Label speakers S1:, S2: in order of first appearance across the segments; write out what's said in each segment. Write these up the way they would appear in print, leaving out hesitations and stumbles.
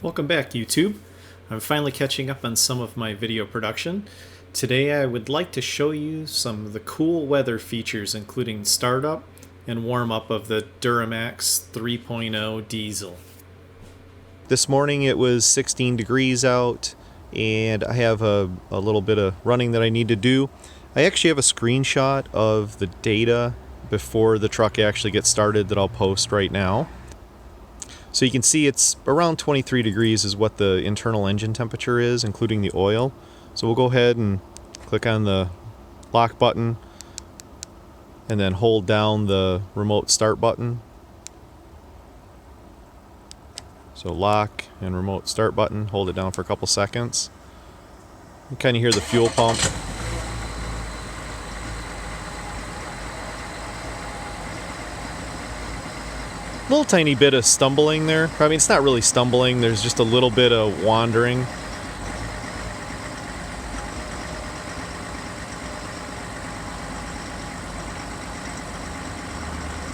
S1: Welcome back, YouTube. I'm finally catching up on some of my video production. Today I would like to show you some of the cool weather features, including startup and warm-up of the Duramax 3.0 diesel.
S2: This morning it was 16 degrees out and I have a little bit of running that I need to do. I actually have a screenshot of the data before the truck actually gets started that I'll post right now. So you can see it's around 23 degrees is what the internal engine temperature is, including the oil. So we'll go ahead and click on the lock button and then hold down the remote start button. So lock and remote start button, hold it down for a couple seconds. You kind of hear the fuel pump. Little tiny bit of stumbling there. I mean, it's not really stumbling, there's just a little bit of wandering. You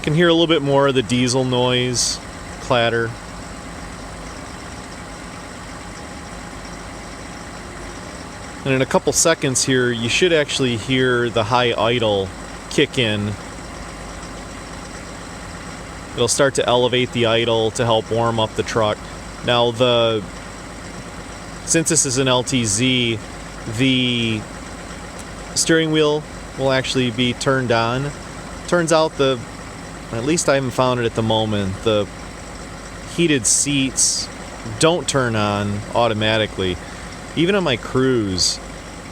S2: can hear a little bit more of the diesel noise, clatter. And in a couple seconds here, you should actually hear the high idle kick in. It'll start to elevate the idle to help warm up the truck. Now, since this is an LTZ, the steering wheel will actually be turned on. Turns out at least I haven't found it at the moment, the heated seats don't turn on automatically. Even on my cruise,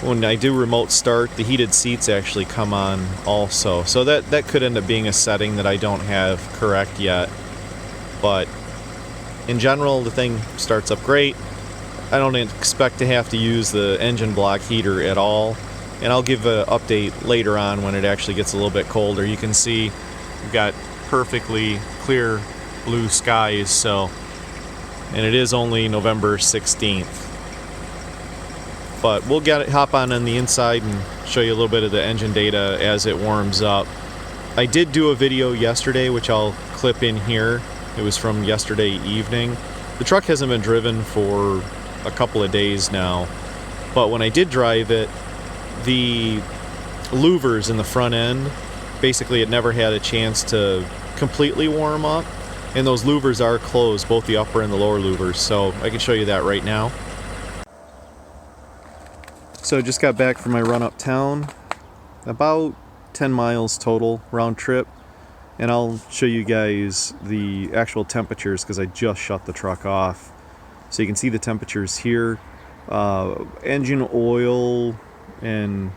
S2: when I do remote start, the heated seats actually come on also. So that could end up being a setting that I don't have correct yet. But in general, the thing starts up great. I don't expect to have to use the engine block heater at all. And I'll give an update later on when it actually gets a little bit colder. You can see we've got perfectly clear blue skies. And it is only November 16th. But we'll hop on the inside and show you a little bit of the engine data as it warms up. I did do a video yesterday, which I'll clip in here. It was from yesterday evening. The truck hasn't been driven for a couple of days now, but when I did drive it, the louvers in the front end, basically it never had a chance to completely warm up, and those louvers are closed, both the upper and the lower louvers, so I can show you that right now. So I just got back from my run uptown, about 10 miles total round trip, and I'll show you guys the actual temperatures because I just shut the truck off. So you can see the temperatures here. Engine oil and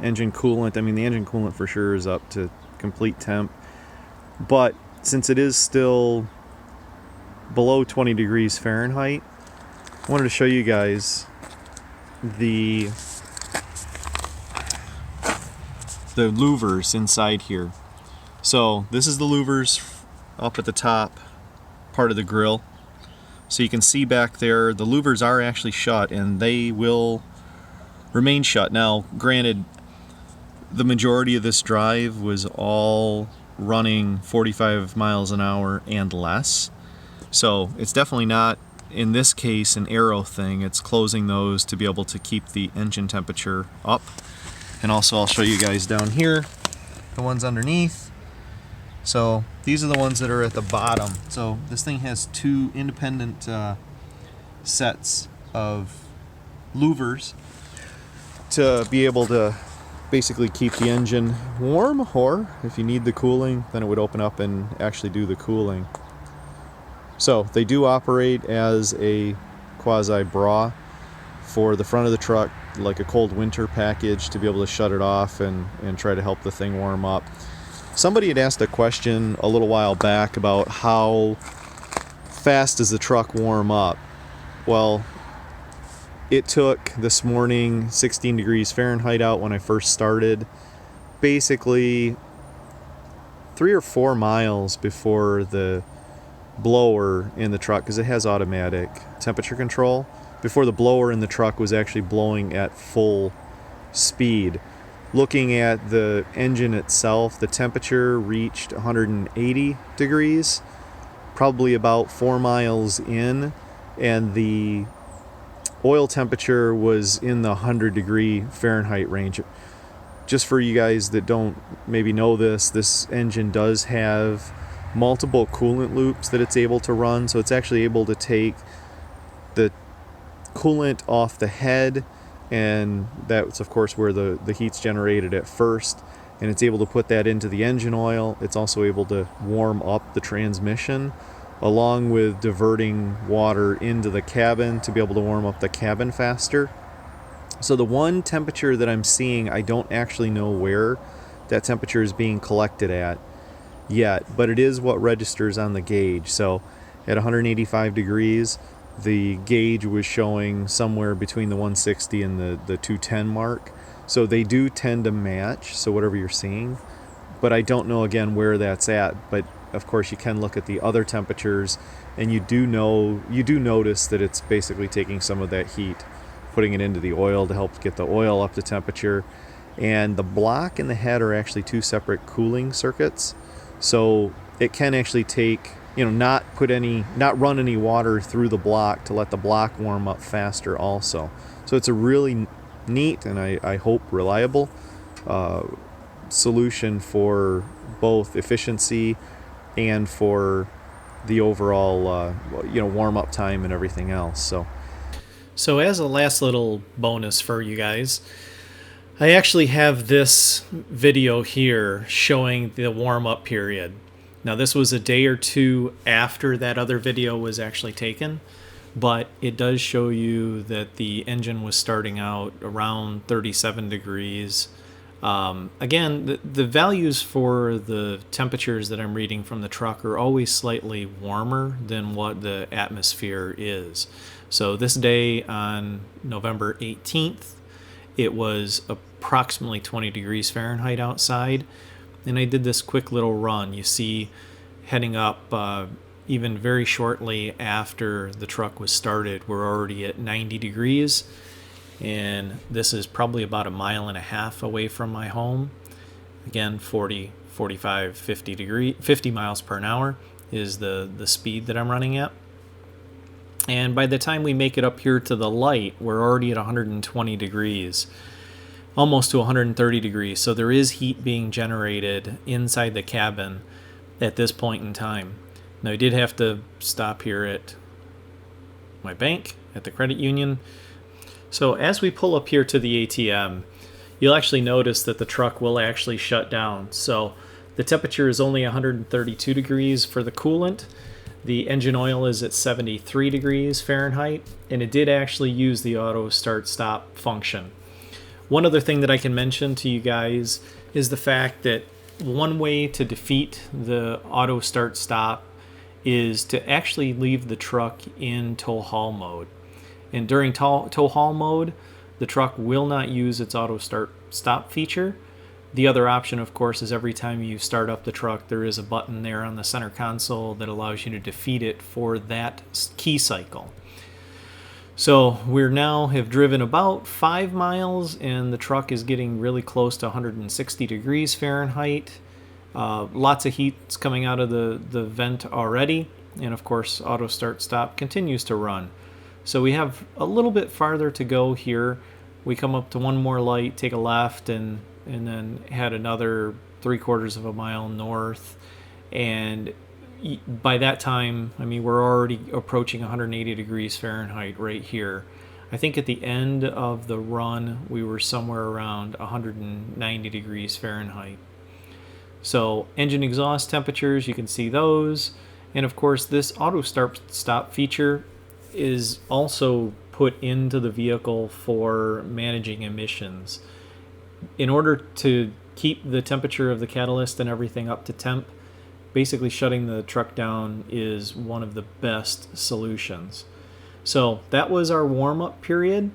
S2: engine coolant, I mean the engine coolant for sure is up to complete temp, but since it is still below 20 degrees Fahrenheit, I wanted to show you guys the louvers inside here. So this is the louvers up at the top part of the grill. So you can see back there the louvers are actually shut and they will remain shut. Now granted, the majority of this drive was all running 45 miles an hour and less, so it's definitely not in this case an aero thing. It's closing those to be able to keep the engine temperature up. And also I'll show you guys down here the ones underneath. So these are the ones that are at the bottom. So this thing has two independent sets of louvers to be able to basically keep the engine warm, or if you need the cooling, then it would open up and actually do the cooling. So they do operate as a quasi bra for the front of the truck, like a cold winter package to be able to shut it off and try to help the thing warm up. Somebody had asked a question a little while back about how fast does the truck warm up. Well, it took this morning 16 degrees Fahrenheit out when I first started, basically 3 or 4 miles before the blower in the truck, because it has automatic temperature control, before the blower in the truck was actually blowing at full speed. Looking at the engine itself, the temperature reached 180 degrees probably about 4 miles in, and the oil temperature was in the 100-degree Fahrenheit range. Just for you guys that don't maybe know this engine does have multiple coolant loops that it's able to run, so it's actually able to take the coolant off the head, and that's of course where the heat's generated at first, and it's able to put that into the engine oil. It's also able to warm up the transmission, along with diverting water into the cabin to be able to warm up the cabin faster. So the one temperature that I'm seeing, I don't actually know where that temperature is being collected at yet, but it is what registers on the gauge. So at 185 degrees, the gauge was showing somewhere between the 160 and the 210 mark. So they do tend to match, so whatever you're seeing. But I don't know again where that's at. But of course you can look at the other temperatures, and you do notice that it's basically taking some of that heat, putting it into the oil to help get the oil up to temperature. And the block and the head are actually two separate cooling circuits, so it can actually take, not run any water through the block to let the block warm up faster also. So it's a really neat, and I hope reliable solution for both efficiency and for the overall warm up time and everything else.
S1: So as a last little bonus for you guys, I actually have this video here showing the warm-up period. Now this was a day or two after that other video was actually taken, but it does show you that the engine was starting out around 37 degrees. Again, the values for the temperatures that I'm reading from the truck are always slightly warmer than what the atmosphere is. So this day on November 18th, it was approximately 20 degrees Fahrenheit outside, and I did this quick little run. You see, heading up even very shortly after the truck was started, we're already at 90 degrees, and this is probably about 1.5 miles away from my home. Again, 40, 45, 50 miles per hour is the speed that I'm running at. And by the time we make it up here to the light, we're already at 120 degrees, almost to 130 degrees. So there is heat being generated inside the cabin at this point in time. Now I did have to stop here at my bank, at the credit union. So as we pull up here to the ATM, you'll actually notice that the truck will actually shut down. So the temperature is only 132 degrees for the coolant. The engine oil is at 73 degrees Fahrenheit, and it did actually use the auto start stop function. One other thing that I can mention to you guys is the fact that one way to defeat the auto start stop is to actually leave the truck in tow haul mode. And during tow haul mode, the truck will not use its auto start stop feature. The other option, of course, is every time you start up the truck, there is a button there on the center console that allows you to defeat it for that key cycle. So we're now have driven about 5 miles, and the truck is getting really close to 160 degrees Fahrenheit. Lots of heat's coming out of the vent already, and of course, auto start stop continues to run. So we have a little bit farther to go here. We come up to one more light, take a left, and then had another 3/4 mile north, and by that time, I mean, we're already approaching 180 degrees Fahrenheit right here. I think at the end of the run, we were somewhere around 190 degrees Fahrenheit. So engine exhaust temperatures, you can see those, and of course this auto start stop feature is also put into the vehicle for managing emissions. In order to keep the temperature of the catalyst and everything up to temp, basically shutting the truck down is one of the best solutions. So that was our warm-up period.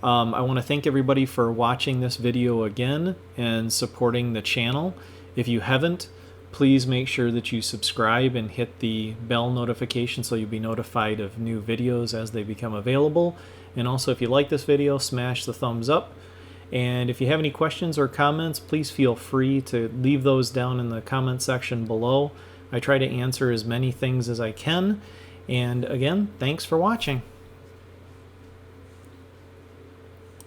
S1: I want to thank everybody for watching this video again and supporting the channel. If you haven't, please make sure that you subscribe and hit the bell notification so you'll be notified of new videos as they become available. And also, if you like this video, smash the thumbs up. And if you have any questions or comments, please feel free to leave those down in the comment section below. I try to answer as many things as I can. And again, thanks for watching.